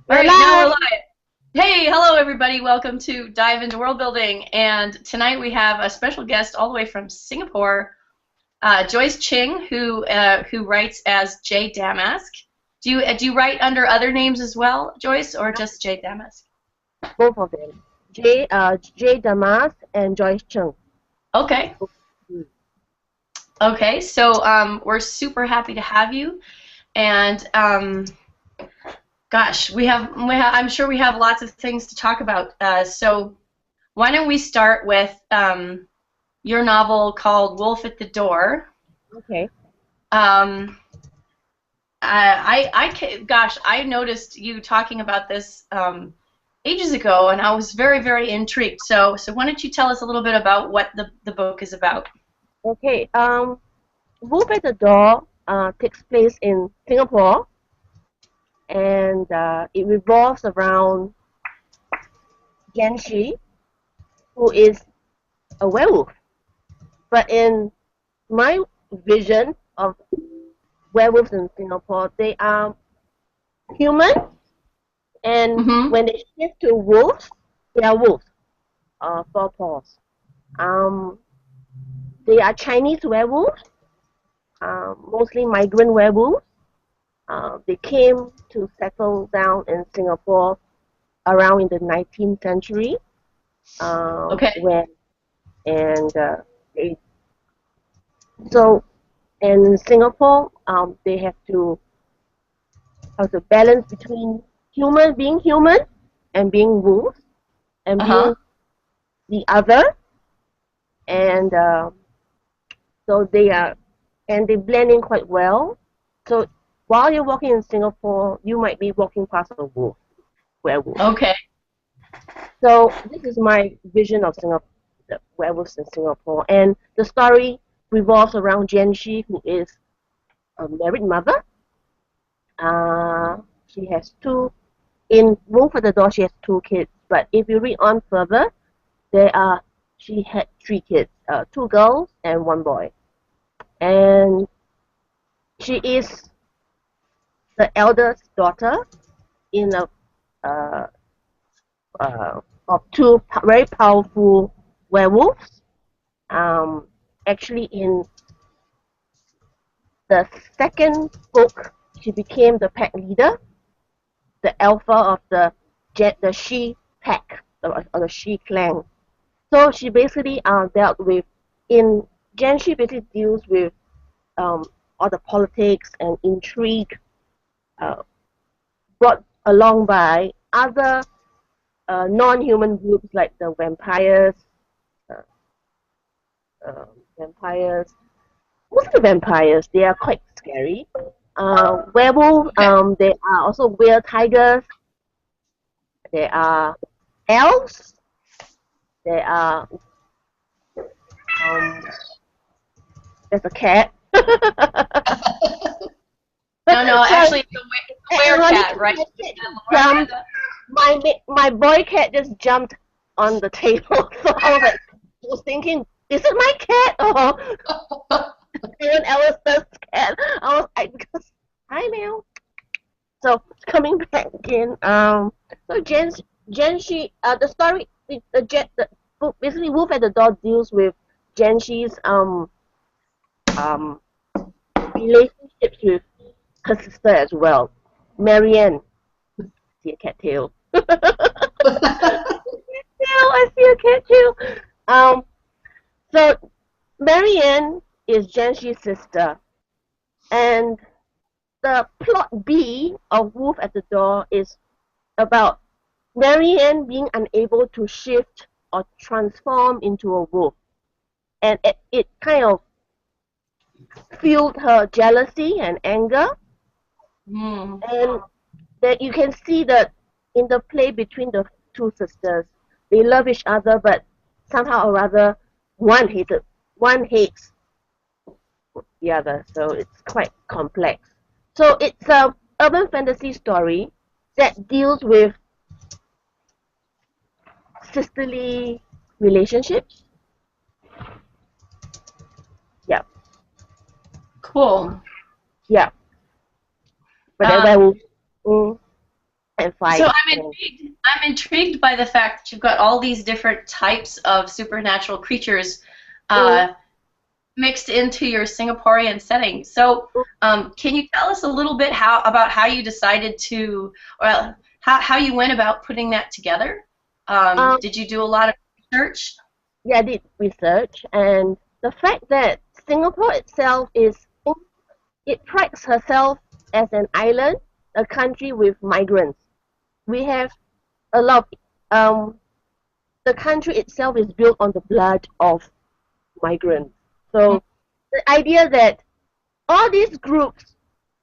All We're right, now we're live. live. Hey, hello everybody. Welcome to Dive into World Building. And tonight we have a special guest all the way from Singapore, Joyce Chng, who writes as J Damask. Do you write under other names as well, Joyce, or just J Damask? Both of them. J Damask and Joyce Chng. Okay. Mm. Okay. So we're super happy to have you. And gosh, I'm sure we have lots of things to talk about. So why don't we start with your novel called Wolf at the Door. Okay. Um, gosh, I noticed you talking about this ages ago, and I was very, very intrigued. So why don't you tell us a little bit about what the book is about? Okay. Wolf at the Door takes place in Singapore, and it revolves around Genshi, who is a werewolf. But in my vision of werewolves in Singapore, they are human, and Mm-hmm. when they shift to wolves, they are wolves, four paws. Um, they are Chinese werewolves, mostly migrant werewolves. They came to settle down in Singapore around in the 19th century, Okay. when and they, so in Singapore they have to balance between being human and being wolves and Uh-huh. being the other, and so they blend in quite well. So while you're walking in Singapore, you might be walking past a werewolf. Okay. So this is my vision of Singapore, the werewolves in Singapore, and the story revolves around Jianxi, who is a married mother. She has two. In Wolf at the Door, she has two kids. But if you read on further, there are she had three kids, two girls and one boy, and she is the eldest daughter in a uh, of two very powerful werewolves. Um, Actually, in the second book, she became the pack leader, the alpha of the she pack, or the she clan. So she basically dealt with in Gen. She basically deals with um, all the politics and intrigue uh, brought along by other non-human groups like the uh, vampires. Most of the vampires, they are quite scary. Werewolf, Okay. there are also weird tigers. There are elves. There are um, there's a cat. No, no, Sorry, actually, the werecat, ironically, right? my cat just jumped. My boy cat just jumped on the table. So I was thinking, is it my cat or anyone else's cat? I was like, because hi meow. So coming back again, so the story, the book basically Wolf at the Door deals with Genshi's um relationships with her sister as well, Marianne. See a cat tail. I see a cat tail. Um, so Marianne is Genshi's sister, and the plot B of Wolf at the Door is about Marianne being unable to shift or transform into a wolf, and it kind of fueled her jealousy and anger, Hmm. and that you can see that in the play between the two sisters, they love each other, but somehow or other, one hates the other, so it's quite complex. So it's a urban fantasy story that deals with sisterly relationships. Yeah, Cool. yeah. But they're Um, werewolves. Mm. and fight. So I'm intrigued. I'm intrigued by the fact that you've got all these different types of supernatural creatures mixed into your Singaporean setting. So, can you tell us a little bit about how you decided to, or how you went about putting that together? Did you do a lot of research? Yeah, I did research, and the fact that Singapore itself it prides herself as an island, a country with migrants. We have a lot of, the country itself is built on the blood of migrants. So the idea that all these groups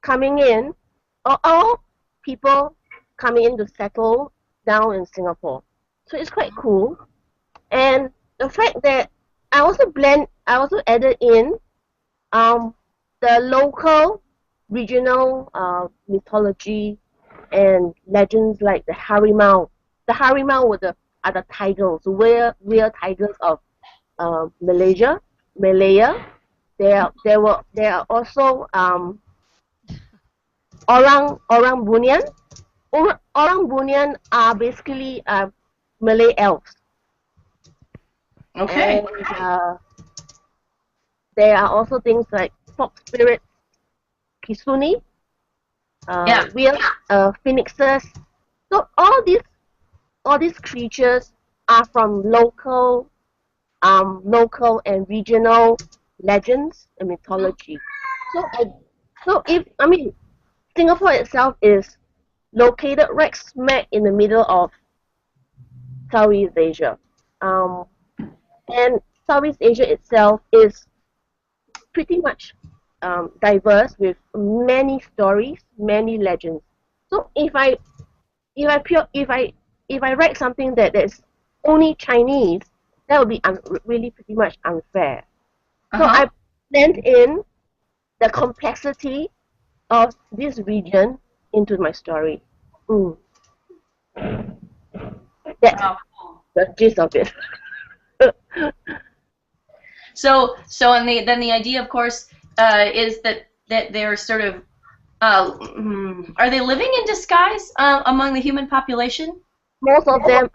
coming in are all people coming in to settle down in Singapore. So it's quite cool. And the fact that I also added in the local regional mythology and legends like the Harimau. The Harimau are the tigers, real tigers of Malaya. There are also orang bunyan. Orang bunyan are basically Malay elves. Okay. And there are also things like fox spirits, kisuni, real phoenixes. So all these creatures are from local and regional legends and mythology. Singapore itself is located right smack in the middle of Southeast Asia. And Southeast Asia itself is pretty much diverse with many stories, many legends. So if I write something that is only Chinese, that would be really pretty much unfair. So I blend in the complexity of this region into my story. That's the gist of it. So then the idea, of course, is that they're sort of are they living in disguise among the human population? Most of them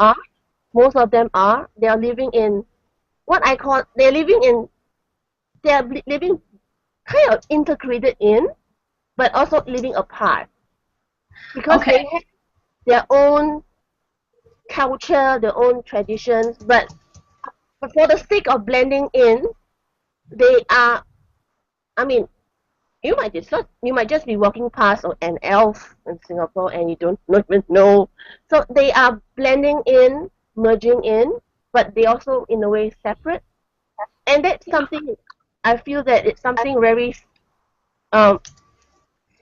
are. They are living in what I call they are living kind of integrated in, but also living apart because they have their own culture, their own traditions, but for the sake of blending in, they are. I mean, you might just be walking past an elf in Singapore and you don't even know. So they are blending in, merging in, but they also in a way separate. And that's something I feel that it's something very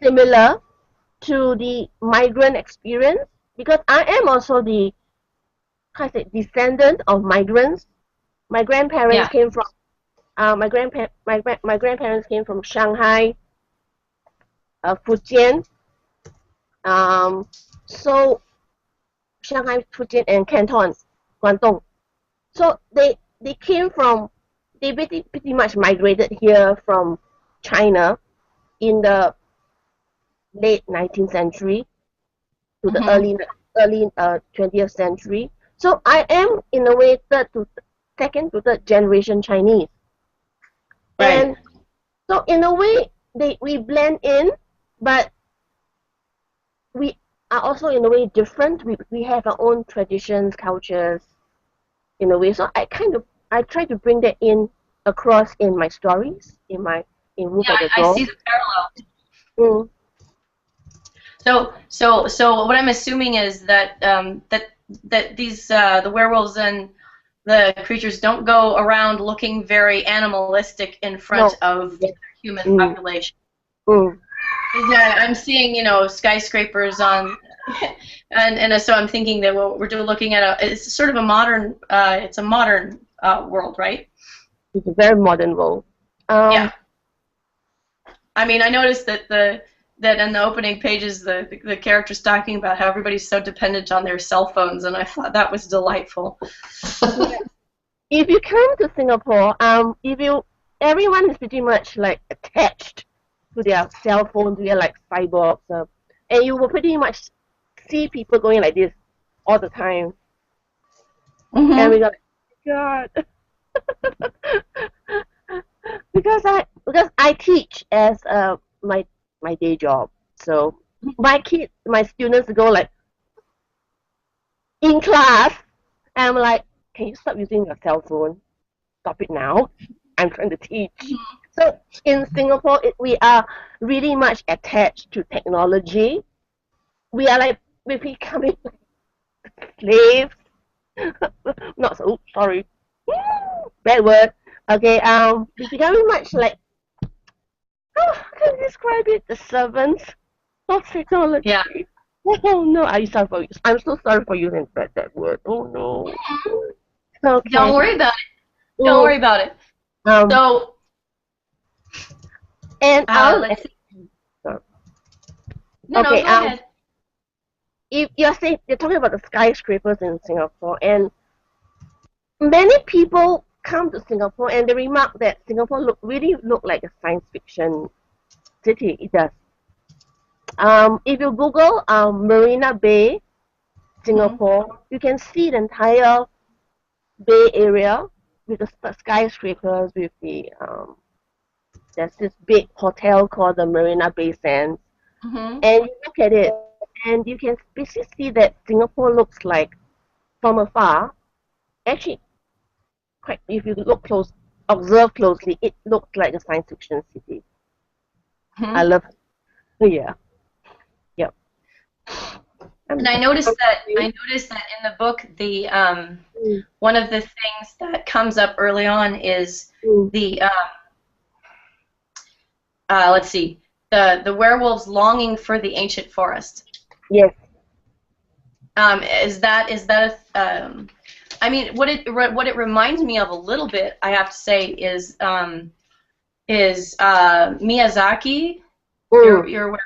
similar to the migrant experience because I am also the descendant of migrants. My grandparents came from my grandparents came from Shanghai, Fujian. So Shanghai, Fujian, and Canton, Guangdong. So they pretty much migrated here from China in the late 19th century to the early 20th century. So I am in a way second to third generation Chinese. Right. And so in a way we blend in, but we are also in a way different. We have our own traditions, cultures, in a way. So I try to bring that in across in my stories, in Move at the Door. I see the parallel. So what I'm assuming is that that these the werewolves and the creatures don't go around looking very animalistic in front of the human population. I'm seeing, skyscrapers on, and so I'm thinking that what we're looking at it's sort of a modern, it's a modern world, right? It's a very modern world. Yeah. I mean, I noticed that that in the opening pages, the character's talking about how everybody's so dependent on their cell phones, and I thought that was delightful. If you come to Singapore, everyone is pretty much like attached to their cell phones. We are like cyborgs, and you will pretty much see people going like this all the time, and we Mm-hmm. got God. because I teach as my day job. So my students go like in class, and I'm like, can you stop using your cell phone? Stop it now. I'm trying to teach. So in Singapore, we are really much attached to technology. We are like we're becoming slaves. Not so sorry, bad word. Okay, we're becoming much like how can I describe it? The servants of technology. Yeah. Oh no, I'm so sorry for using that word. Oh no. Don't Okay. worry about it. Don't Mm, worry about it. um, So, and I'll let's see. No, no, okay. go ahead. If you're saying you're talking about the skyscrapers in Singapore, and many people come to Singapore and they remark that Singapore really look like a science fiction city. It does. If you Google Marina Bay, Mm-hmm. Singapore, you can see the entire Bay Area with the skyscrapers, with there's this big hotel called the Marina Bay Sands, Mm-hmm. and you look at it, and you can basically see that Singapore looks like from afar. Actually, quite if you look close, observe closely, it looks like a science fiction city. I Mm-hmm. love, yeah, yep. And I'm, I noticed that in the book, the mm, one of the things that comes up early on is mm, the let's see, the werewolves longing for the ancient forest. yes. Is that I mean, what it reminds me of a little bit, I have to say, is Miyazaki. Mm, You're aware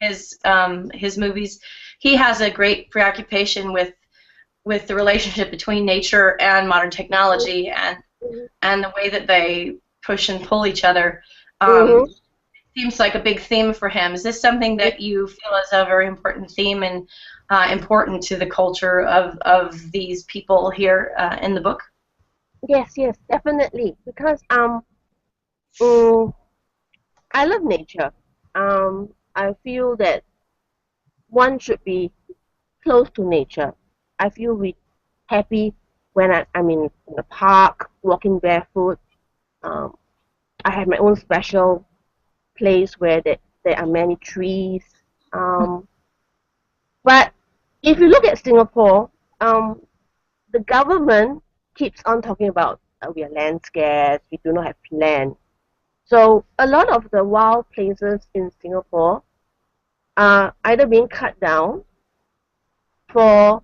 of his movies. He has a great preoccupation with the relationship between nature and modern technology, mm, and the way that they push and pull each other. mm, Um, seems like a big theme for him. Is this something that you feel is a very important theme and important to the culture of these people here in the book? yes, yes, definitely. Because mm, I love nature. I feel that one should be close to nature. I feel happy when I'm in the park, walking barefoot. Um, I have my own special place where there are many trees. Um, but if you look at Singapore, um, the government keeps on talking about we are land scarce, we do not have land. So a lot of the wild places in Singapore are either being cut down for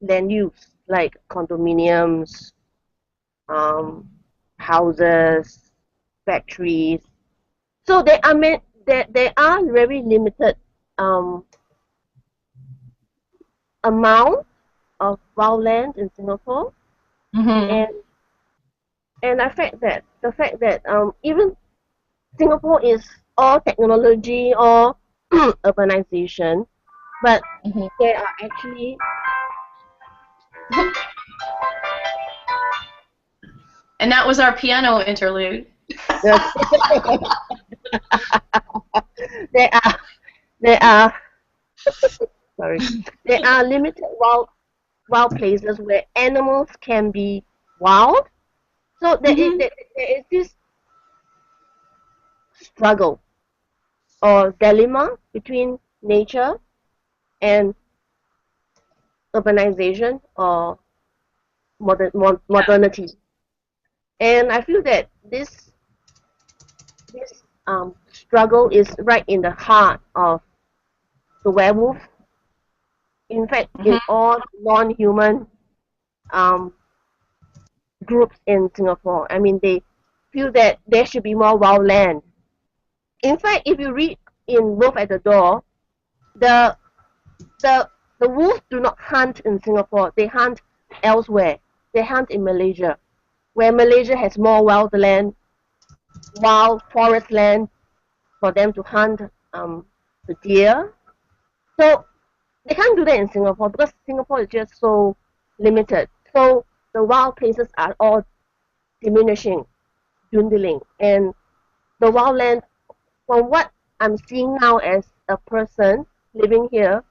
land use, like condominiums, um, houses, factories. So there are very limited um, amount of wild land in Singapore, Mm-hmm. and the fact that even Singapore is all technology or urbanization, but Mm-hmm. there are actually And that was our piano interlude. there there are there are sorry there are limited wild places where animals can be wild. So Mm-hmm. there is this struggle or dilemma between nature and urbanization or modernity. And I feel that this struggle is right in the heart of the werewolf. In fact, in Mm-hmm. all non-human um, groups in Singapore, I mean, they feel that there should be more wild land. In fact, if you read in Wolf at the Door, the the the wolves do not hunt in Singapore. They hunt elsewhere. They hunt in Malaysia, where Malaysia has more wild land, wild forest land for them to hunt the deer. So they can't do that in Singapore because Singapore is just so limited. So the wild places are all diminishing, dwindling, and the wildland, from what I'm seeing now as a person living here,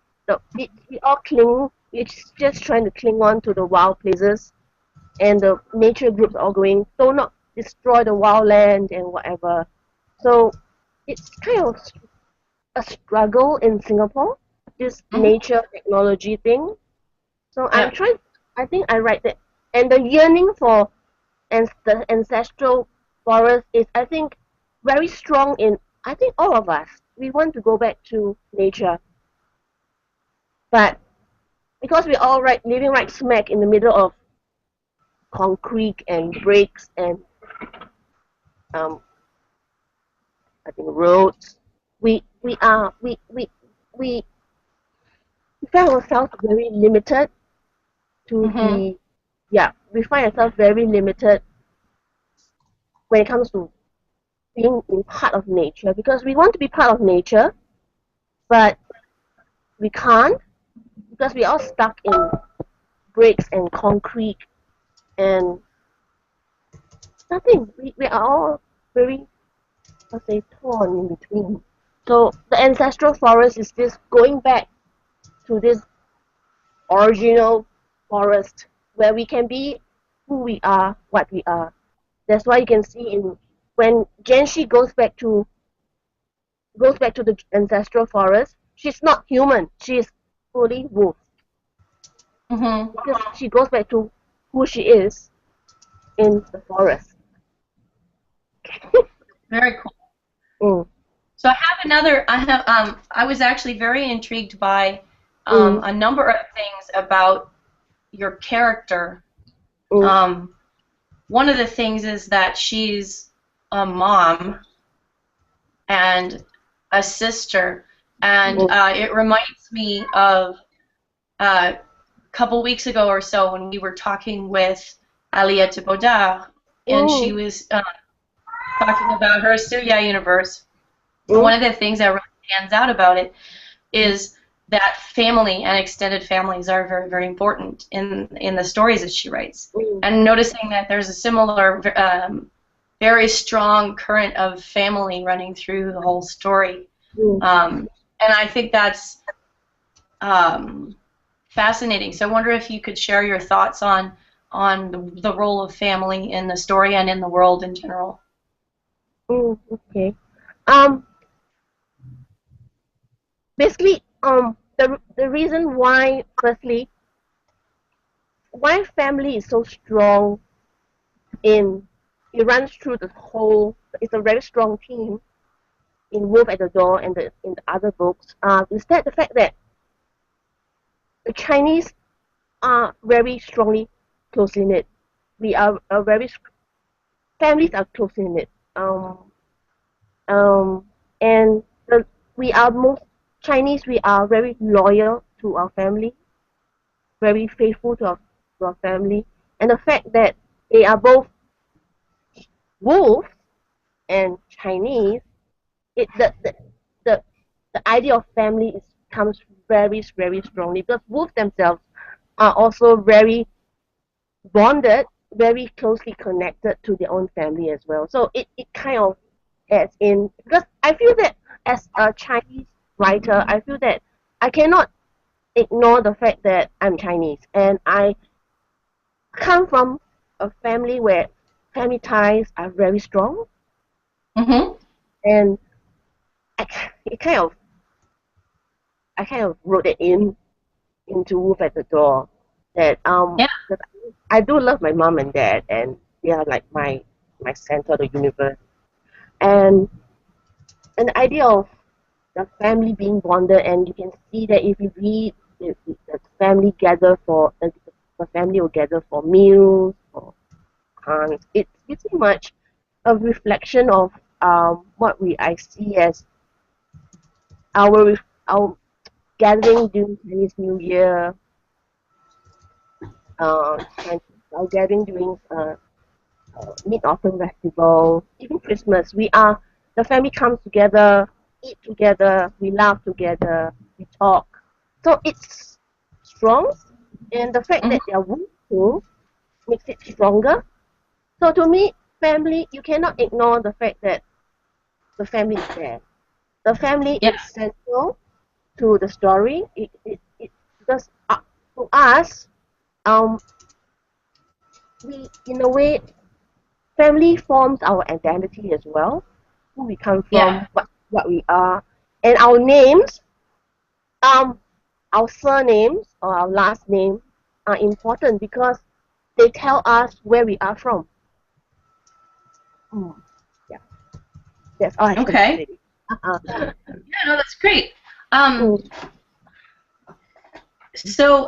we all cling. It's just trying to cling on to the wild places, and the nature groups are all going, do not destroy the wildland and whatever. So it's kind of a struggle in Singapore, this Hmm. nature technology thing. So I'm Yep. trying. I think I write that, and the yearning for the ancestral forest is, I think, very strong in. I think all of us, we want to go back to nature, but because we're all living right smack in the middle of concrete and bricks and um, I think roads, we are we find ourselves very limited to Hmm. the yeah, we find ourselves very limited when it comes to being in part of nature because we want to be part of nature, but we can't because we're all stuck in bricks and concrete and nothing. We are all very, let's say, torn in between. So the ancestral forest is this going back to this original forest where we can be who we are, what we are. That's why you can see in when Genshi goes back to the ancestral forest, she's not human. She's fully wolf Hmm. because she goes back to who she is in the forest. Very cool. Mm, So I have another. I was actually very intrigued by mm, a number of things about your character. mm, Um, One of the things is that she's a mom and a sister, and mm, it reminds me of a couple weeks ago or so when we were talking with Aliette Baudard, and she mm, was talking about her Suya universe. And mm, one of the things that really stands out about it is that family and extended families are very, very important in the stories that she writes. mm, And noticing that there's a similar, very strong current of family running through the whole story. mm. And I think that's um, fascinating. So I wonder if you could share your thoughts on the role of family in the story and in the world in general. Okay. Um, Basically, the reason why, firstly, why family is so strong in it runs through the whole. It's a very strong theme in Wolf at the Door and in the other books. Is that the fact that the Chinese are very strongly closely knit. We are a very families are closely knit. Um, and we are most Chinese. We are very loyal to our family, very faithful to our family, and the fact that they are both wolves and Chinese, it the, the idea of family is comes very strongly because wolves themselves are also very bonded, very closely connected to their own family as well. So it kind of adds in because I feel that as a Chinese writer, I feel that I cannot ignore the fact that I'm Chinese and I come from a family where family ties are very strong Mm-hmm. and it I kind of wrote it into Wolf at the Door that Yeah. that I do love my mom and dad and they are like my center of the universe and the idea of the family being bonded and you can see that if you read the family gather for the family will gather for meals for it's pretty much a reflection of what we I see as our gathering during Chinese New Year, and our gathering during Mid Autumn Festival, even Christmas. We are the family comes together, eat together, we laugh together, we talk. So it's strong, and the fact Mhm. that they are wolf too makes it stronger. So to me, family, you cannot ignore the fact that the family is there. The family Yeah. is central to the story. It because to us, um, we in a way, family forms our identity as well. Who we come Yeah. from, what we are, and our names, um, our surnames or our last name are important because they tell us where we are from. Mm, yeah, that's all I can Okay. say. Uh-uh. Yeah, no, that's great. Um, Mm, so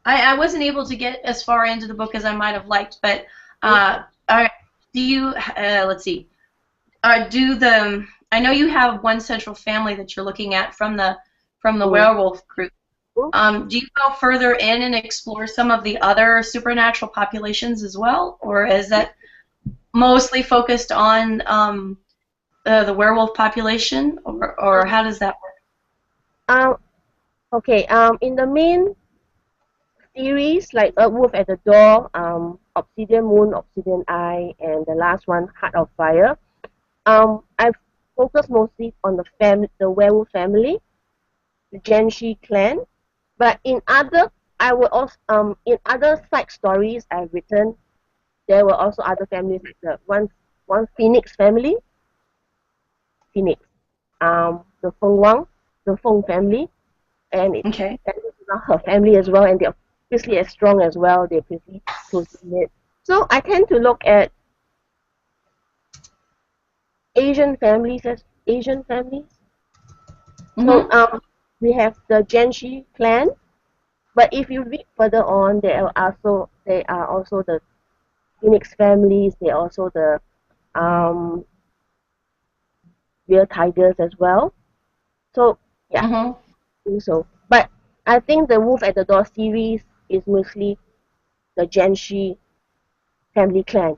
I wasn't able to get as far into the book as I might have liked, but mm, are, do you, let's see, do the, I know you have one central family that you're looking at from the mm, werewolf group. mm. Do you go further in and explore some of the other supernatural populations as well, or is that mostly focused on the werewolf population, or Um, how does that work? um, okay. In the main series, like A Wolf at the Door, Obsidian Moon, Obsidian Eye, and the last one, Heart of Fire. I've focused mostly on the werewolf family, the Genshi clan. But in other, I will also in other side stories I've written, there were also other families like the one Phoenix family, Phoenix, the Feng Wang, the Feng family, and Okay. that is not her family as well, and they're obviously as strong as well. They're pretty closely knit. So I tend to look at Asian families. So Mm-hmm. we have the Genshi clan, but if you read further on, there are also the Phoenix families. There are also the um, real tigers as well. So yeah, Mm-hmm. I think so. But I think the Wolf at the Door series is mostly the Genshi family clan.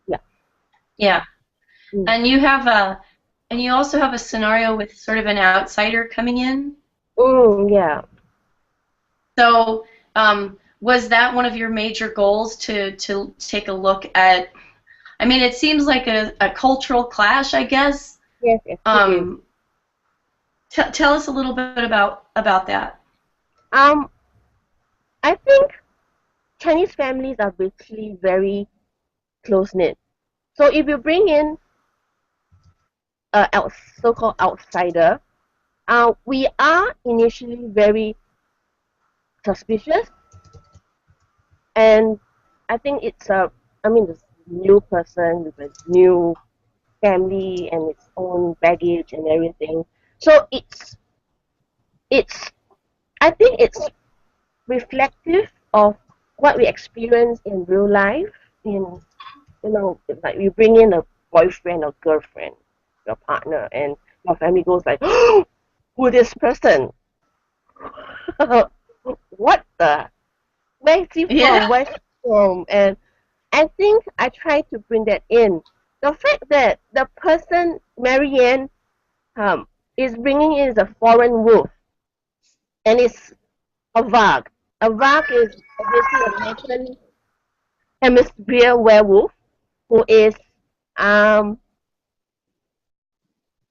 Yeah. Yeah. Mm. And you have a, and you also have a scenario with sort of an outsider coming in. Yeah. So, was that one of your major goals to take a look at? I mean, it seems like a cultural clash, I guess. Yes, yes, it is. Um, tell us a little bit about that. Um, I think Chinese families are basically very close knit. So if you bring in a so-called outsider, we are initially very suspicious, and I think I mean, this new person with a new family and its own baggage and everything. So it's, I think it's reflective of what we experience in real life. Like you bring in a boyfriend or girlfriend, your partner, and your family goes like, who this person? What the? Where's he Yeah. from? Where's he from? And I think I try to bring that in. The fact that the person, Marianne, um, is bringing in is a foreign wolf, and it's a Varg. A Varg is obviously a Northern Hemisphere werewolf who is um,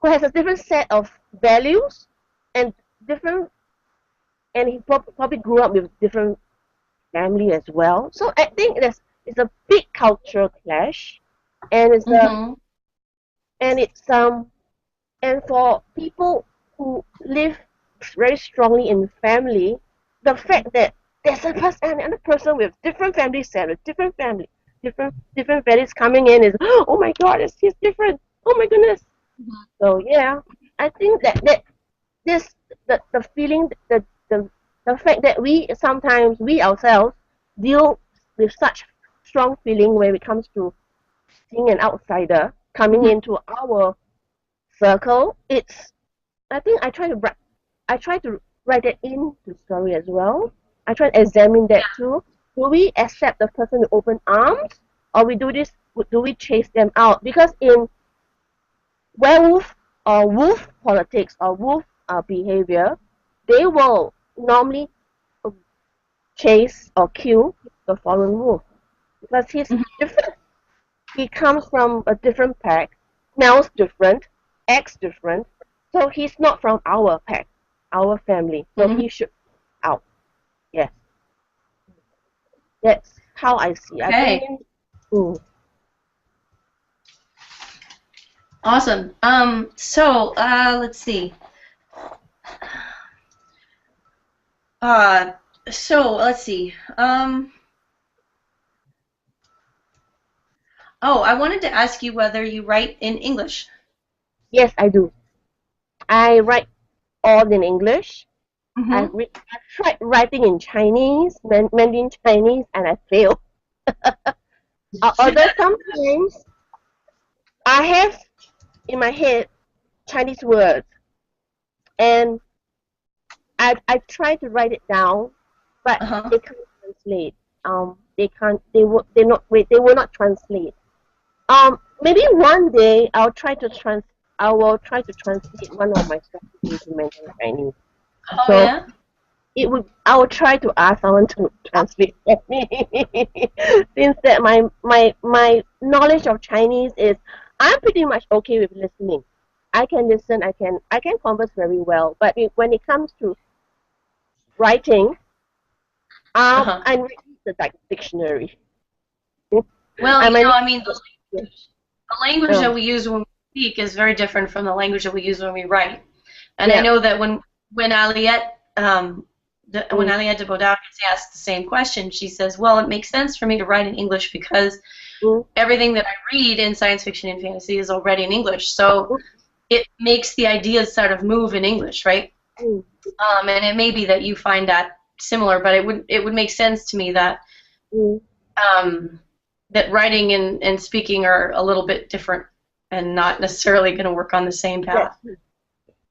who has a different set of values and different, and he probably grew up with different family as well. So I think it's a big cultural clash, and Mm-hmm. it's and for people who live very strongly in family, the fact that there's another person with different family set, with different values coming in is, oh my god, he's different. Oh my goodness. So yeah, I think that this the feeling the fact that we sometimes we ourselves deal with such strong feeling when it comes to seeing an outsider coming Mm-hmm. into our circle. I think I try to write it in the story as well. I try to examine that too. Do we accept the person with open arms, or do we chase them out? Because in werewolf or wolf politics or wolf behavior, they will normally uh, chase or kill the foreign wolf because he's Mhm. different. He comes from a different pack, smells different, acts different, so he's not from our pack, our family. So Mhm. he should be out. Yes, that's how I see. I Okay. think. Mm, Awesome. Let's see. Uh, let's see. I wanted to ask you whether you write in English. yes, I do. I write all in English. Mm-hmm. I've tried writing in Chinese, Mandarin Chinese, and I failed. Although sometimes I have in my head Chinese words, and I try to write it down, but Uh-huh. they can't translate. They can't. They not. Wait. They will not translate. Maybe one day I will try to translate one of my stories into Mandarin Chinese. Oh So yeah. it would. I will try to ask someone to translate for me. Since that my knowledge of Chinese is, I'm pretty much okay with listening. I can listen. I can converse very well. But when it comes to writing, Uh-huh. I read the dictionary. Well, I might I mean, need. the language Um, that we use when we speak is very different from the language that we use when we write. And I yeah. know that when Aliette when Mm, Aliette de Bodard gets asked the same question, she says, "Well, it makes sense for me to write in English because mm, everything that I read in science fiction and fantasy is already in English, so mm, it makes the ideas sort of move in English, right?" mm, And it may be that you find that similar, but it would make sense to me that mm. um, that writing and speaking are a little bit different and not necessarily going to work on the same That's path.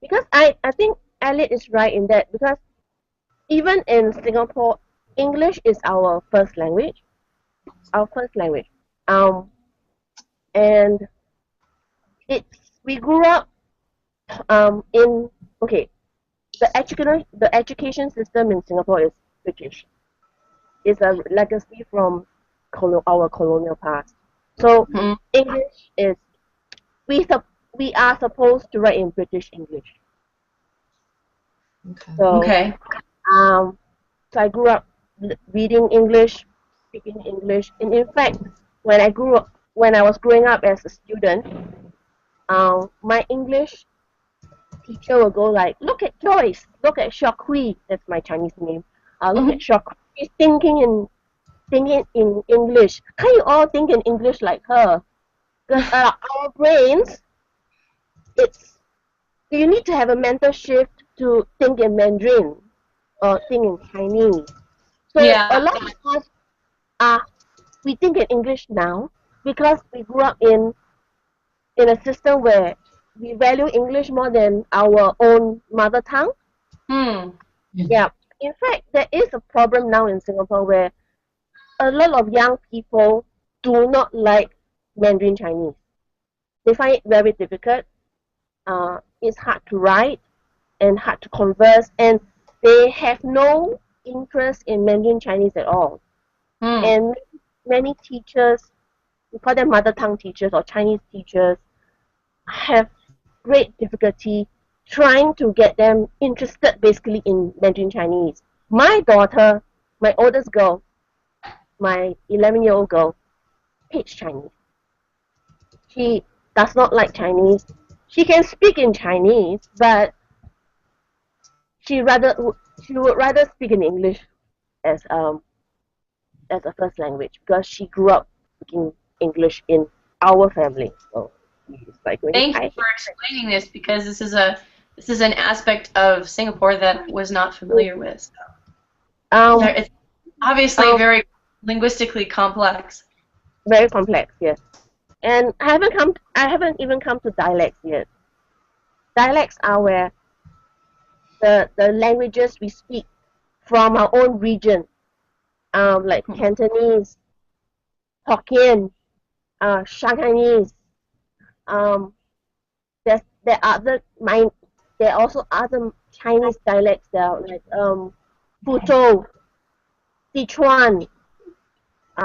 because I think Elliot is right in that because even in Singapore, English is our first language. Our first language. Um, and we grew up in okay. The education system in Singapore is British. It's a legacy from our colonial past. So Mhm. English is we sup- we are supposed to write in British English. Okay. So Okay. um, so I grew up reading English, speaking English, and in fact, when I was growing up as a student, my English teacher will go like, "Look at Joyce, look at Shokhui." That's my Chinese name. Look at Hmm. Shokhui. She's thinking in English. Can you all think in English like her? Because our brains, it's you need to have a mental shift to think in Mandarin or think in Chinese. So a Yeah. lot of us are we think in English now because we grew up in a system where we value English more than our own mother tongue. Hmm. Yeah. In fact, there is a problem now in Singapore where a lot of young people do not like Mandarin Chinese. They find it very difficult. It's hard to write and hard to converse, and they have no interest in Mandarin Chinese at all. Hmm. And many teachers, we call them mother tongue teachers or Chinese teachers, have great difficulty trying to get them interested basically in Mandarin Chinese. My daughter, my oldest girl, my 11-year-old girl, hates Chinese. She does not like Chinese. She can speak in Chinese, but she rather she would rather speak in English as as a first language because she grew up speaking English in our family. So she's like going, Thank you I for explaining this because this is an aspect of Singapore that I was not familiar with. um It's obviously um very linguistically complex. very complex, yes. And I haven't even come to dialects yet. Dialects are where the languages we speak from our own region, like Hmm. Cantonese, Hokkien, Shanghainese. Um, there are other mine. there are also other Chinese dialects that are like Fuzhou, Sichuan,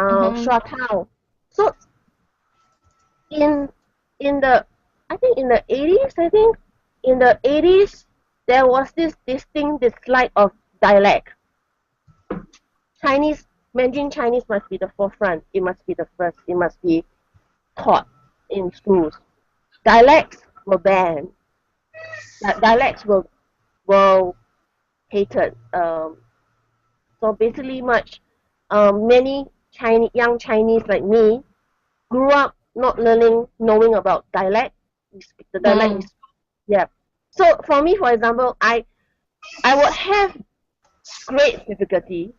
Mm-hmm. Shuatao. So in in the I think in the 80s, there was this distinct dislike of dialect. Chinese Mandarin Chinese must be the forefront. It must be the first. It must be taught in schools. Dialects were banned. Dialects were hated. So basically, many young Chinese like me grew up not knowing about dialect. The dialect Mm. is, yeah. So for me, for example, I would have great difficulty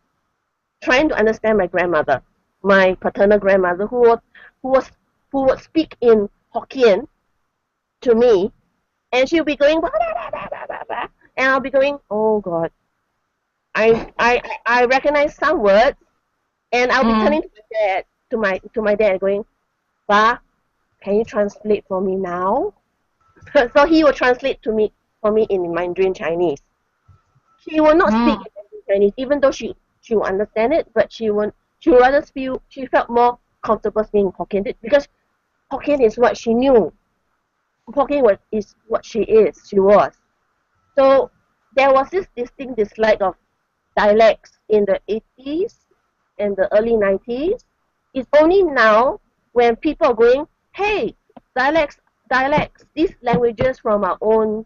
trying to understand my grandmother, my paternal grandmother, who was who would speak in Hokkien to me, and she'll be going, "Bah, bah, bah, bah, bah, bah," and I'll be going, "Oh God." I recognize some words, and I'll be Mm. turning to my dad, to my dad, going, "Ba, can you translate for me now?" So he will translate to me for me in Mandarin Chinese. She will not speak Mm. in Mandarin Chinese, even though she will understand it, but she would rather she felt more comfortable speaking Hokkien because Hokkien is what she knew. Is what she was. So there was this distinct dislike of dialects in the 80s and the early 90s. It's only now when people are going, hey, dialects, these languages from our own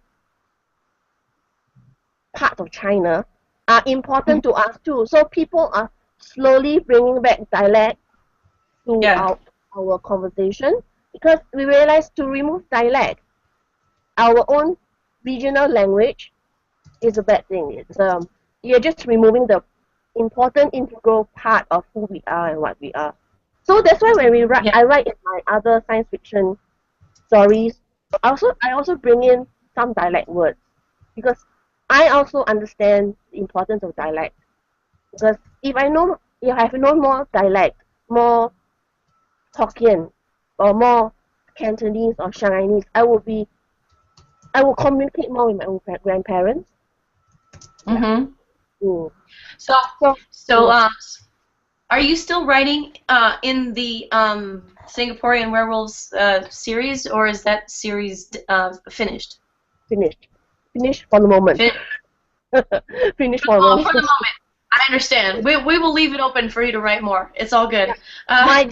part of China are Mm. important to us too. So people are slowly bringing back dialect to Yeah. our conversation because we realize to remove dialect, our own regional language is a bad thing. You're just removing the important integral part of who we are and what we are. So that's why when Yeah. I write in my other science fiction stories, I also bring in some dialect words because I also understand the importance of dialect. Because if I have known more dialect, more Hokkien, or more Cantonese or Shanghainese, I will communicate more with my own grandparents. Yeah. Mm-hmm. Mm. So, So so, mm, are you still writing in the Singaporean Werewolves series, or is that series finished? finished. Finished for the moment. Fin- Finished for the oh, for moment. the moment. I understand. We will leave it open for you to write more. It's all Yeah. good. My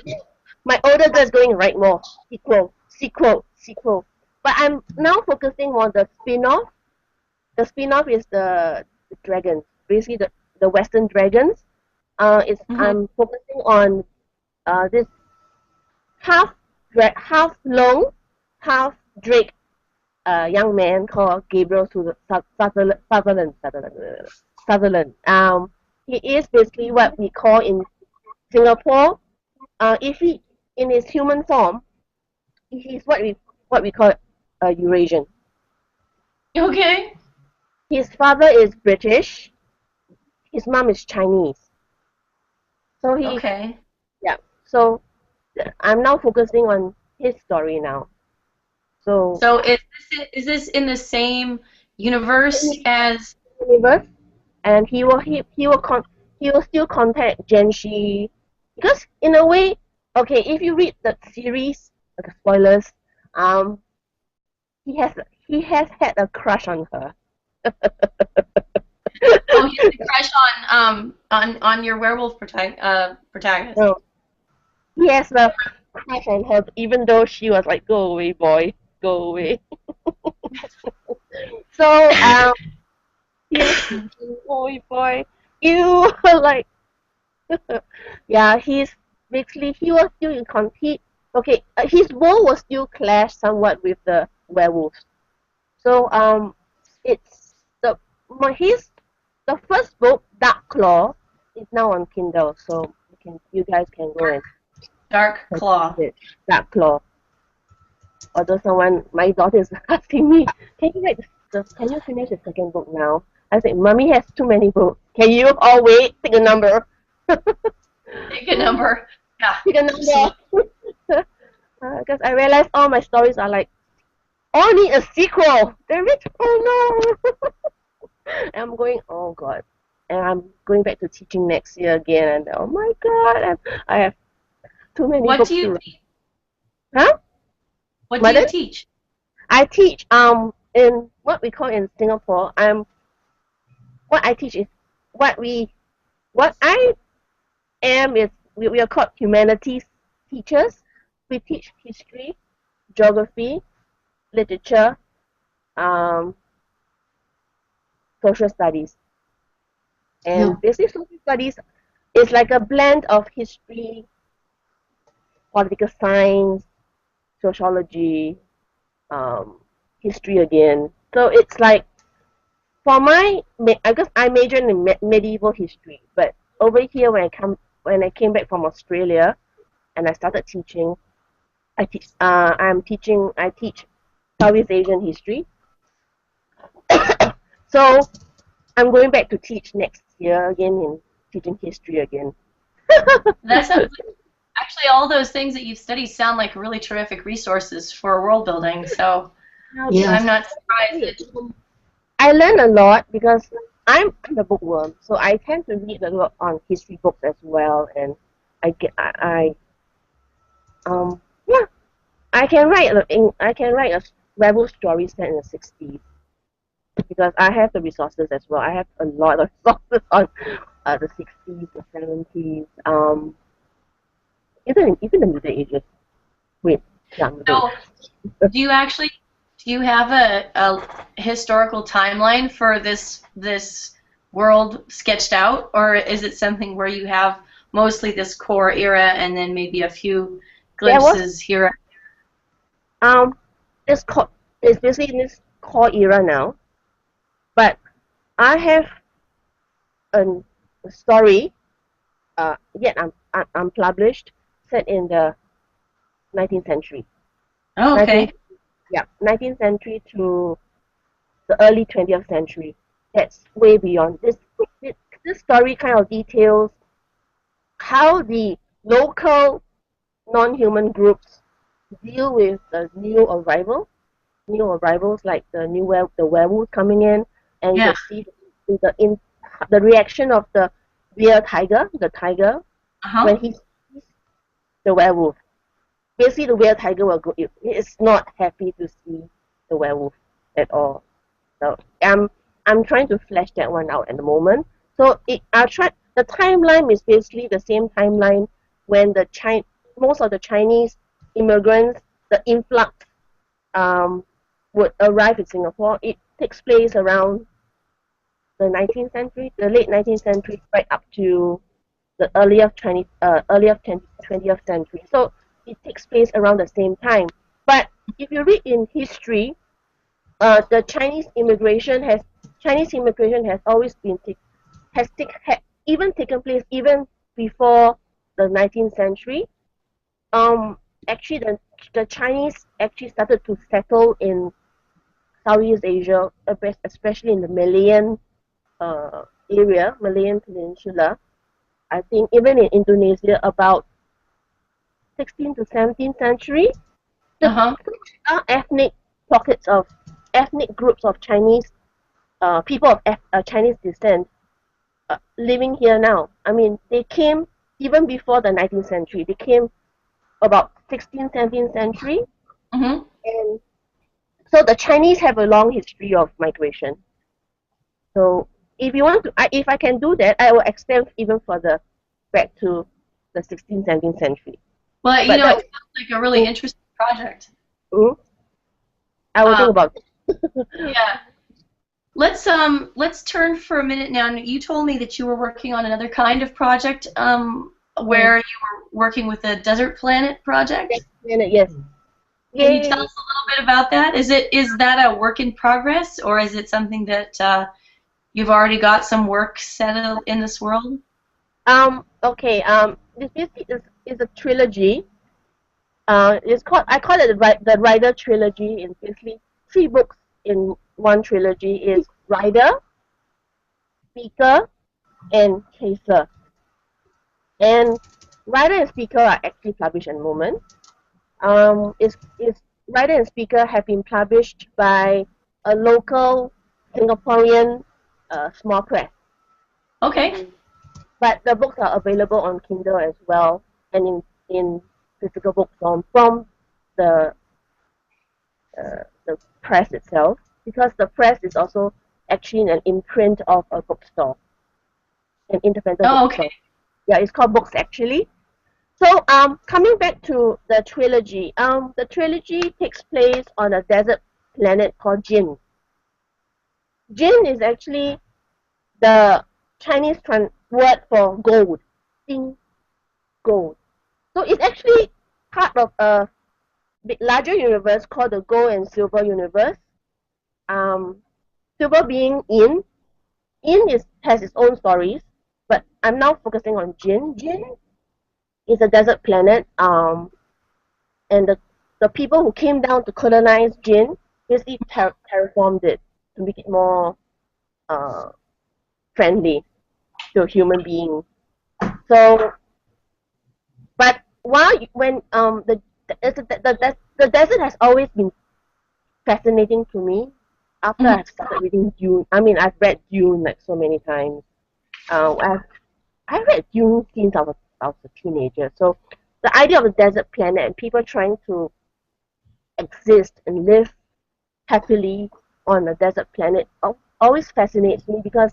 my older girl is going right more. Sequel. But I'm now focusing on the spin-off. The spin-off is the dragons. Basically the Western dragons. Mhm. I'm focusing on this half long, half drake young man called Gabriel Sutherland. He is basically what we call in Singapore. If he in his human form, he's what we call a Eurasian. Okay. His father is British. His mom is Chinese. So Okay. yeah. So I'm now focusing on his story now. So So is this in the same universe as? universe, and he will still contact Genshi because in a way, okay, if you read the series, like spoilers, um, he has had a crush on her. Oh, he's the crush on your werewolf protagonist. No, he has a crush on her, even though she was like, "Go away, boy, go away." So he was thinking, "Boy, boy, you like." Yeah, he's basically he was still in compete. Okay, his world was still clash somewhat with the werewolves. So it's his the first book, Dark Claw, is now on Kindle. So you guys can go and Dark purchase Claw. it. Dark Claw. Although my daughter is asking me, can you finish the second book now? I said, Mommy has too many books. Can you all wait? Take a number. Take a number. Yeah, Pick a absolutely. number. Because I realized all my stories are like Oh, need a sequel. Damn it! Oh no. I'm going. Oh god. And I'm going back to teaching next year again. And oh my god, I have too many What do books you to read. Huh? what do But you then teach? I teach in what we call in Singapore. What I teach is what we what I am is we are called humanities teachers. We teach history, geography, literature, um, social studies, Yeah. and basically social studies is like a blend of history, political science, sociology, um, history again. So it's like for I guess I majored in medieval history, but over here when I came back from Australia and I started teaching, I teach Southeast Asian history. So I'm going back to teach next year again in teaching history again. That sounds actually all those things that you've studied sound like really terrific resources for world building. So Yeah. I'm not surprised that I learn a lot because I'm a bookworm, so I tend to read a lot on history books as well, and yeah, I can write a rebel story set in the 60s because I have the resources as well. I have a lot of resources on the 60s, the 70s, even the Middle Ages. Wait, yeah, Middle so Ages. do you have a historical timeline for this world sketched out, or is it something where you have mostly this core era and then maybe a few There was glimpses here? um this core it's basically in this core era now, but I have an, a story yet unpublished set in the 19th century. Oh, 19th okay. yeah 19th century to the early 20th century. That's way beyond this story kind of details how the local non-human groups deal with the new arrivals like the werewolves coming in, and you Yeah. can see the reaction of the the tiger when Uh-huh. he sees the werewolf. Basically, the real tiger will go. It is not happy to see the werewolf at all. So I'm trying to flesh that one out at the moment. So I try the timeline is basically the same timeline when most of the Chinese immigrants, the influx would arrive in Singapore. It takes place around the 19th century, the late 19th century, right up to the earlier 20th century. So it takes place around the same time. But if you read in history, the Chinese immigration has always been even taken place even before the 19th century. Um, actually, the Chinese actually started to settle in Southeast Asia, especially in the Malayan Malayan Peninsula. I think even in Indonesia, about 16th to 17th century, the Uh-huh. ethnic pockets of ethnic groups of Chinese people of Chinese descent living here now. I mean, they came even before the 19th century. They came about 16th, 17th century, Mm-hmm. and so the Chinese have a long history of migration. So if I can do that, I will extend even further back to the 16th, 17th century. Well, But it that sounds like a really interesting project. mm, I will Um, think about it. yeah. Let's turn for a minute now. You told me that you were working on another kind of project, Mm, where you were working with a desert planet project. yes. Can you tell Yay. us a little bit about that? Is that a work in progress, or is it something that you've already got some work set in this world? Okay. Is a trilogy. I call it the Rider trilogy. It's basically three books in one trilogy. Is Rider, Speaker, and Chaser. And Rider and Speaker are actually published at the moment. It's writer and speaker have been published by a local Singaporean small press. Okay. But the books are available on Kindle as well, and in physical book form from the the press itself, because the press is also actually an imprint of a bookstore, an independent Oh, bookstore. okay. Yeah, it's called Books actually. So coming back to the trilogy takes place on a desert planet called Jin. Jin is actually the Chinese word for gold, Jin, gold. So it's actually part of a big larger universe called the gold and silver universe. Um, silver being Yin. Yin has its own stories, but I'm now focusing on Jin. Jin is a desert planet, and the people who came down to colonize Jin basically terraformed it to make it more uh, friendly to human beings. So, but when the desert has always been fascinating to me. After Mhm. I've started reading Dune, I mean I've read Dune like so many times. I read Dune since I was a teenager. So the idea of a desert planet and people trying to exist and live happily on a desert planet always fascinates me, because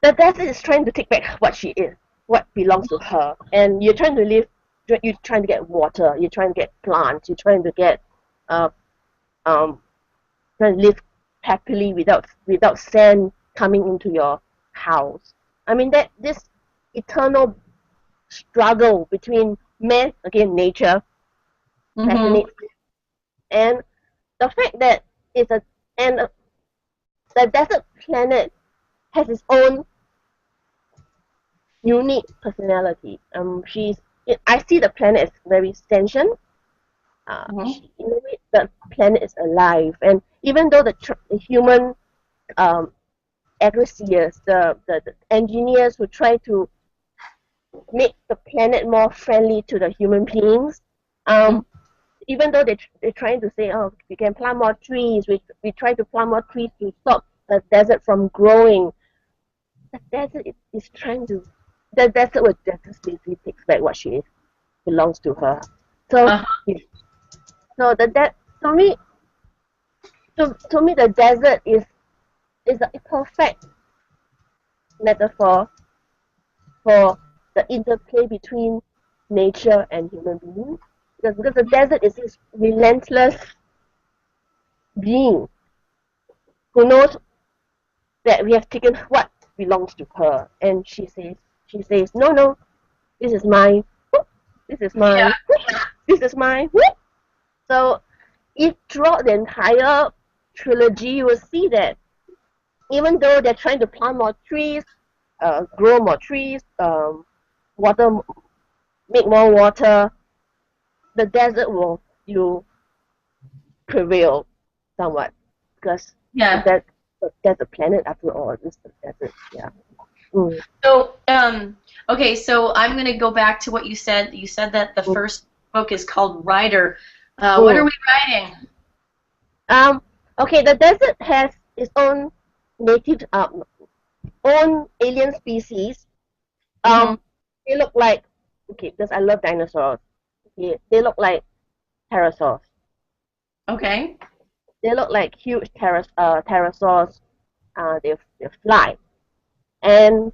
the desert is trying to take back what she is, what belongs to her, and you're trying to live. You're trying to get water. You're trying to get plants. You're trying to get uh, um, trying to live happily without sand coming into your house. I mean that this eternal struggle between man, again nature, Mhm. fascinates me, and the fact that it's a and the desert planet has its own unique personality. I see the planet as very sentient. Mhm. In a way, the planet is alive, and even though the human um, aggressiers, the engineers who try to make the planet more friendly to the human beings. Mhm. Even though they're trying to say, oh, we can plant more trees, we try to plant more trees to stop the desert from growing. The desert is trying to, the desert will just basically takes back what she is, belongs to her. So, Uh-huh. yeah. So to me, to me, the desert is a perfect metaphor for the interplay between nature and human beings. Because the desert is this relentless being who knows that we have taken what belongs to her, and she says, no, no, this is mine. This is Yeah. mine. This is mine. So if throughout the entire trilogy, you will see that even though they're trying to plant more trees, grow more trees, water, make more water, the desert will you prevail somewhat, because the Yeah. de- that's a planet after all. It's the desert. Yeah. Mm. So, okay, so I'm going to go back to what you said. You said that the Mm. first book is called Rider. What are Mm. we writing? Um. Okay. The desert has its own native, own alien species. Mm-hmm. Um. They look like, okay, because I love dinosaurs. Okay, they look like pterosaurs. Okay. They look like huge pterosaurs. They fly, and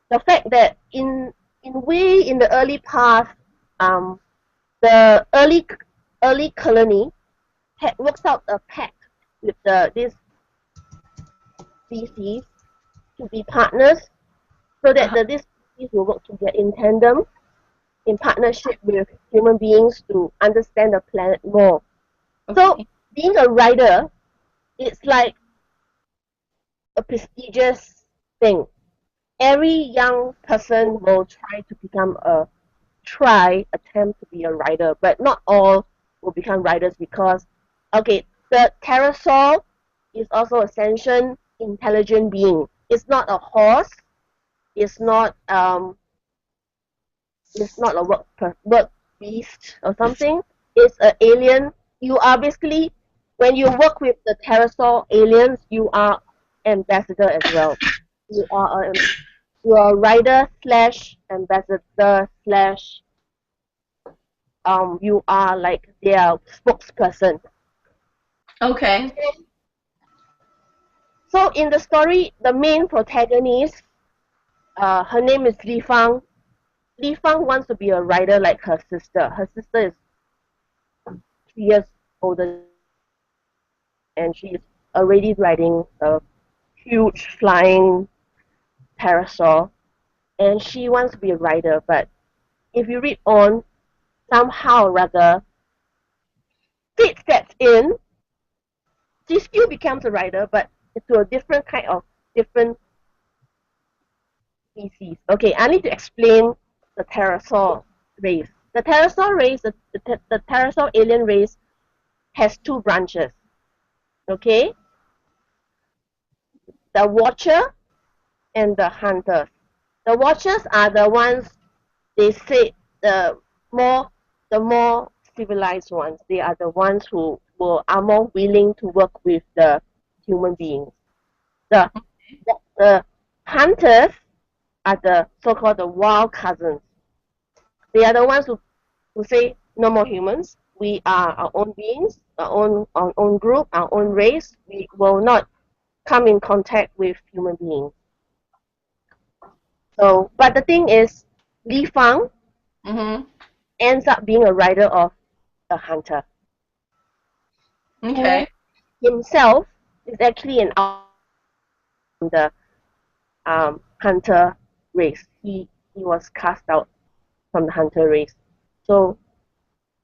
the fact that in the early past, um, the early colony had works out a pact with this species to be partners, so that Uh-huh. this species will work together in tandem, in partnership with human beings to understand the planet more. So Okay. being a writer, it's like a prestigious thing. Every young person will attempt to be a writer, but not all will become writers, because, okay, the pterosaur is also a sentient, intelligent being. It's not a horse. It's not it's not a work beast or something. It's an alien. you are basically, when you work with the pterosaur aliens, you are ambassador as well. You are a writer slash ambassador slash you are like their spokesperson. Okay. So in the story, the main protagonist, her name is Li Fang. Li Fang wants to be a writer like her sister. Her sister is 3 years older, and she is already riding a huge flying pterosaur, and she wants to be a writer. But if you read on, somehow or rather, fate steps in. She still becomes a writer, but to a different kind of different species. Okay, I need to explain the pterosaur race. The pterosaur race, the pterosaur alien race, has two branches. Okay, the watcher and the hunters. The watchers are the ones, they say, more the more civilized ones. They are the ones who are more willing to work with the human beings. The the hunters are the so-called the wild cousins. They are the ones who say no more humans. We are our own beings, our own group, our own race. We will not come in contact with human beings. So, but the thing is, Li Fang Mm-hmm. ends up being a rider of a hunter, who Okay. himself is actually an the hunter race. He was cast out from the hunter race. So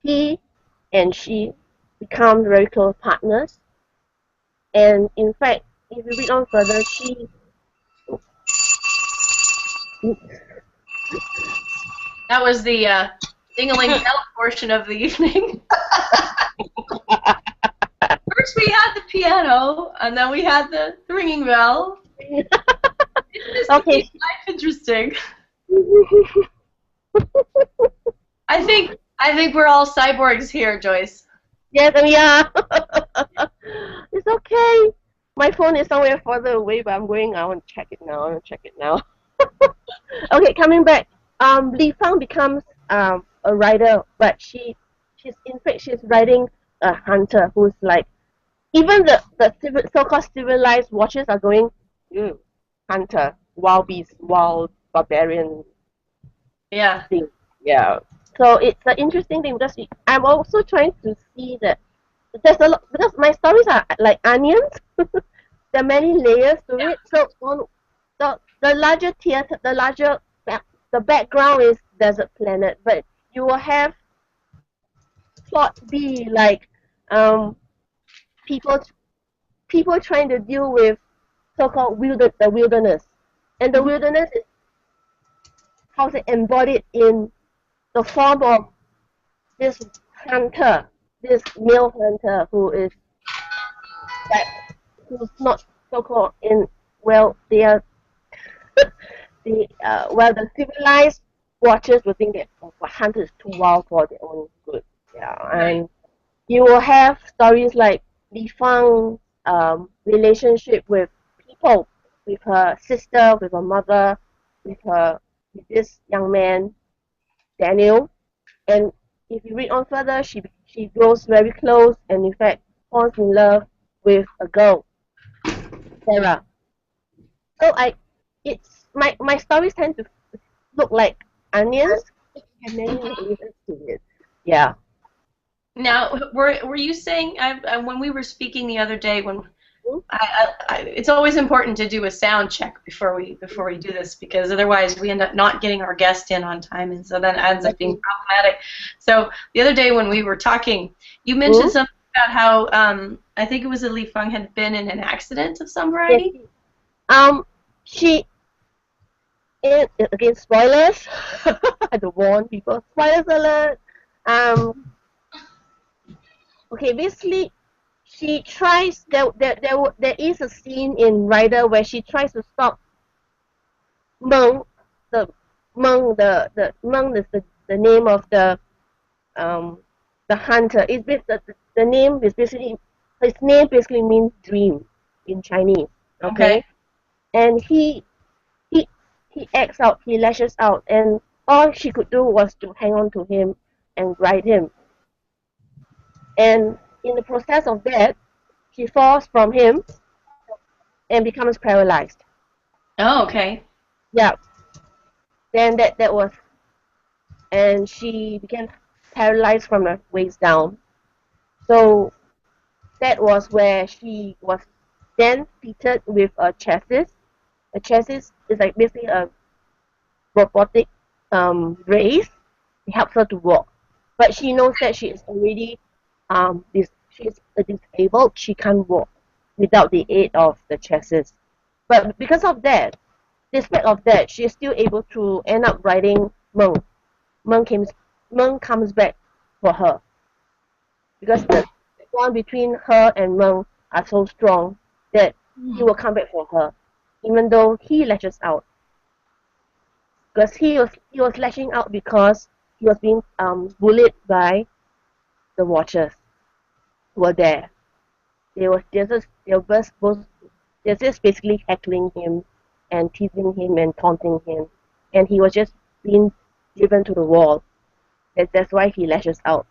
he and she become very close partners. And in fact, if you read on further, she That was the ding-a-ling bell portion of the evening. First we had the piano, and then we had the ringing bell. It just okay. keeps life interesting. I think we're all cyborgs here, Joyce. Yes, yeah. It's okay. My phone is somewhere further away, but I'm going. I want to check it now. I want to check it now. Okay, coming back. Li Fang becomes a writer, but she's in fact she's writing a hunter who's like, even the so-called civilized watchers are going, "Ew, hunter, wild beast, wild barbarian Yeah. thing." Yeah. So it's an interesting thing because I'm also trying to see that there's a lot, because my stories are like onions. There are many layers to Yeah. it. So on the larger theater, the background is desert planet, but you will have plot B like um people people trying to deal with so-called the wilderness, and the Mhm. wilderness is how to embodied in the form of this hunter, this male hunter who is that who's not so-called in, well, they are the civilized watchers will think that, oh, a hunter is too wild for their own good. Yeah, Right. and you will have stories like Li Fang's relationship with people, with her sister, with her mother, with this young man Daniel. And if you read on further, she grows very close and in fact falls in love with a girl, Sarah. So my stories tend to look like onions and many layers to it. Yeah. Now, were you saying when we were speaking the other day when Hmm? it's always important to do a sound check before we do this because otherwise we end up not getting our guest in on time and so that ends up being Okay. problematic. So the other day when we were talking, you mentioned Hmm? something about how I think it was that Li Feng had been in an accident of some Yes. variety. She again, spoilers. I had to warn people. Spoilers alert. Um. Okay. Basically, she tries. There is a scene in Rider where she tries to stop Meng. The Meng is the name of the um the hunter. The name is basically, his name basically means dream in Chinese. Okay, Okay. and he he acts out, he lashes out, and all she could do was to hang on to him and ride him. And in the process of that, she falls from him and becomes paralyzed. Oh, okay. Yeah, then that was, and she became paralyzed from the waist down. So that was where she was then fitted with a chassis. A chassis is like basically a robotic brace. It helps her to walk, but she knows that she is already she is disabled. She can't walk without the aid of the chassis. But because of that, despite of that, she is still able to end up riding Meng. Meng comes, Meng comes back for her because the bond between her and Meng are so strong that he will come back for her, even though he lashes out. Because he was lashing out because he was being bullied by the watchers who were there. They were just basically heckling him and teasing him and taunting him, and he was just being driven to the wall. That's why he lashes out.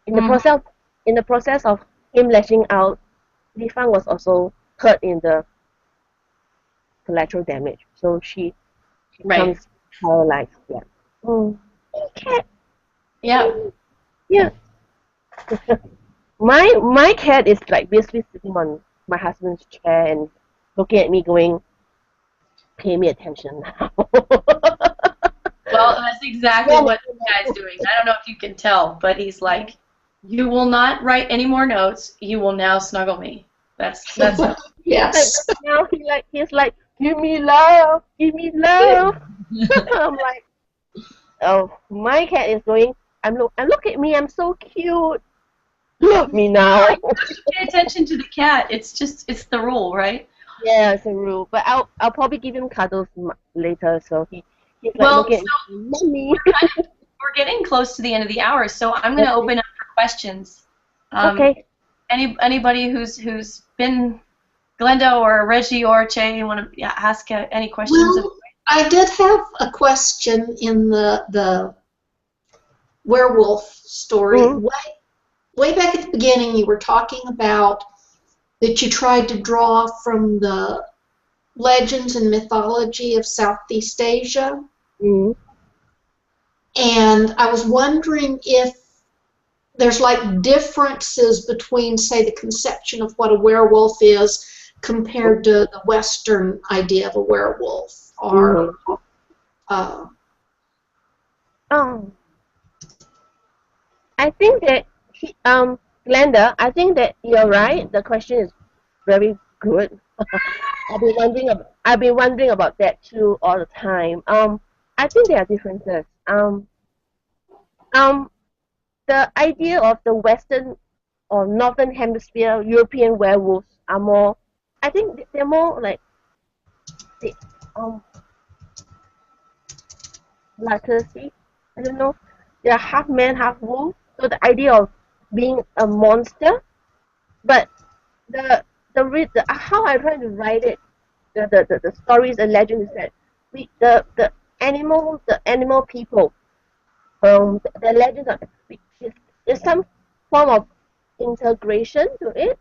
In the Mm-hmm. process in the process of him lashing out, Li Fang was also hurt in the collateral damage, so she Right. becomes paralyzed. Yeah. Mm. Cat. Yeah. Yeah. My cat is like basically sitting on my husband's chair and looking at me, going, "Pay me attention now." Well, that's exactly No, what this guy's doing. I don't know if you can tell, but he's like, "You will not write any more notes. You will now snuggle me." That's how. like Yes. now he's like, "Give me love, give me love." I'm like, oh, my cat is going. Look at me. I'm so cute. Love me Yeah, now. you have to pay attention to the cat. It's the rule, right? Yeah, it's a rule. But I'll probably give him cuddles later. So he's like Well, looking at so me, mommy. we're getting close to the end of the hour, so I'm going to Okay. open up for questions. Um, Okay. anybody who's been Glenda or Reggie or Che, you want to ask any questions? Well, I did have a question in the werewolf story. Mm-hmm. Way back at the beginning, you were talking about that you tried to draw from the legends and mythology of Southeast Asia. Mm-hmm. And I was wondering if there's like differences between, say, the conception of what a werewolf is compared to the Western idea of a werewolf, or Mm-hmm. uh, Oh, I think that Glenda, I think that you're right. The question is very good. I've been wondering about that too all the time. I think there are differences. Um, the idea of the Western or Northern Hemisphere European werewolves are more. I think they're more like they, um bloodthirsty. I don't know. They're half man, half wolf. So the idea of being a monster, but the how I try to write it, the stories and legends is that the animal people, the legends are is some form of integration to it,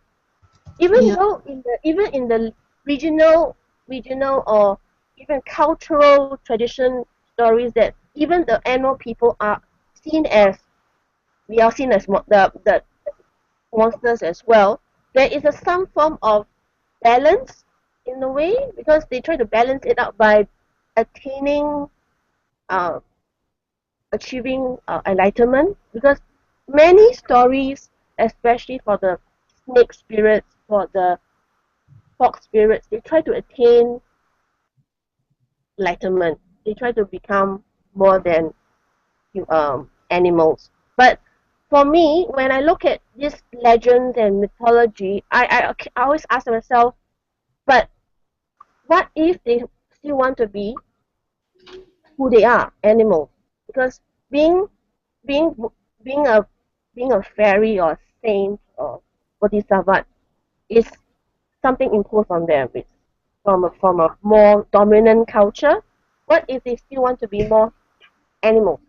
even yeah, though in the regional or even cultural tradition stories, that even the animal people are seen as we are seen as the monsters as well. There is some form of balance in a way, because they try to balance it out by attaining, uh, achieving enlightenment. Because many stories, especially for the snake spirits, for the fox spirits, they try to attain enlightenment. They try to become more than animals. But for me, when I look at these legends and mythology, I always ask myself, but what if they still want to be who they are, animals? Because being being being a being a fairy or saint or bodhisattva is something imposed on them. It's from a more dominant culture. What if they still want to be more animals?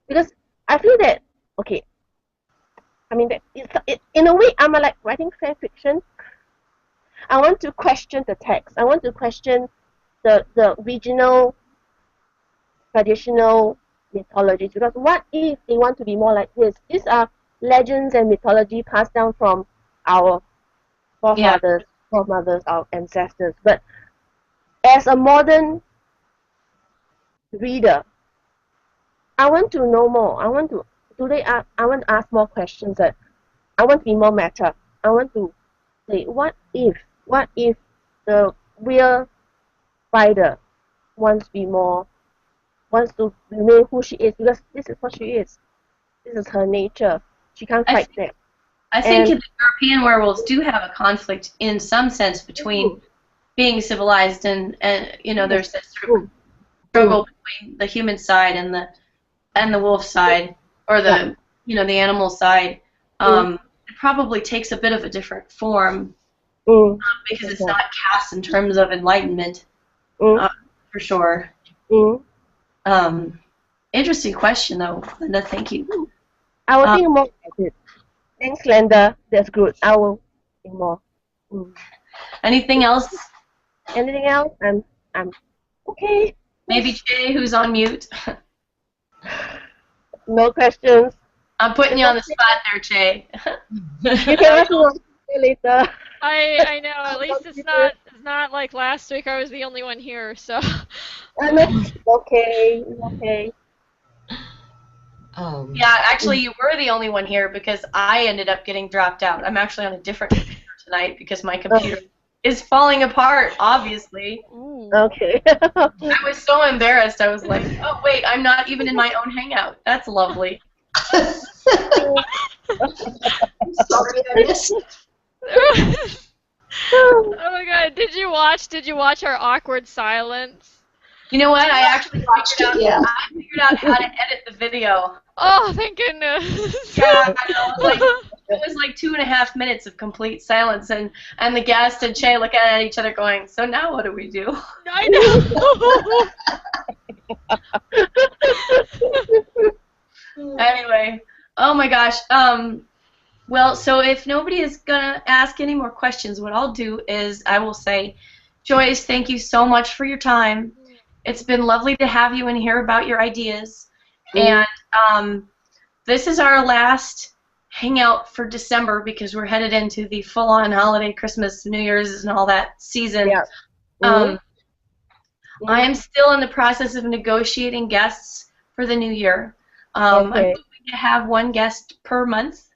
Because I feel that, okay, I mean, that in a way, I'm like writing fan fiction. I want to question the text. I want to question the regional, traditional mythologies. Because what if they want to be more like this? These are legends and mythology passed down from our Yeah. forefathers, our ancestors. But as a modern reader, I want to know more. I want to ask more questions. That I want to be more meta. I want to say, what if the real spider wants to remain who she is, because this is what she is. This is her nature. She can't I fight think, that. I think And the European werewolves do have a conflict in some sense between being civilized and you know, there's this sort of struggle between the human side and the wolf side, or the you know, the animal side. It probably takes a bit of a different form because it's not cast in terms of enlightenment, for sure. Interesting question, though, Linda. Thank you. I will think more about it. Thanks, Linda. That's good. I will think more. Anything else? Anything else? I'm okay. Maybe Jay, who's on mute. No questions. I'm putting you on the spot there, Jay. You can ask me later. I know. At least it's not like last week. I was the only one here, so. Okay. Yeah, actually, you were the only one here because I ended up getting dropped out. I'm actually on a different computer tonight because my computer is falling apart, obviously. Ooh. Okay. I was so embarrassed. I was like, oh, wait, I'm not even in my own Hangout. That's lovely. I'm sorry I missed it. Oh my god, did you watch our awkward silence? You know what? I actually Watched it, yeah. figured out how to edit the video. Oh, thank goodness. Yeah, it was like 2.5 minutes of complete silence, and the guest and Che looking at each other going, so now what do we do? I know. Anyway, oh my gosh. Well, so if nobody is going to ask any more questions, what I'll do is I will say, Joyce, thank you so much for your time. It's been lovely to have you and hear about your ideas. And this is our last hangout for December because we're headed into the full-on holiday, Christmas, New Year's, and all that season. Yeah. I am still in the process of negotiating guests for the new year. I'm hoping to have one guest per month.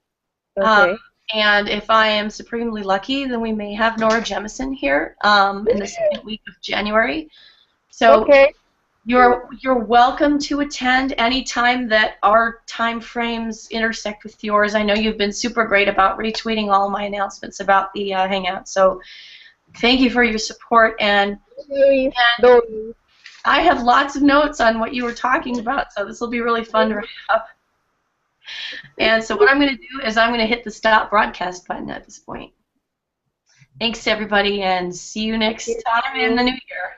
And if I am supremely lucky, then we may have Nora Jemison here in the second week of January. So you're welcome to attend any time that our time frames intersect with yours. I know you've been super great about retweeting all my announcements about the Hangout. So thank you for your support. And I have lots of notes on what you were talking about, so this will be really fun to write up. And so what I'm going to do is I'm going to hit the stop broadcast button at this point. Thanks, everybody, and see you next time in the new year.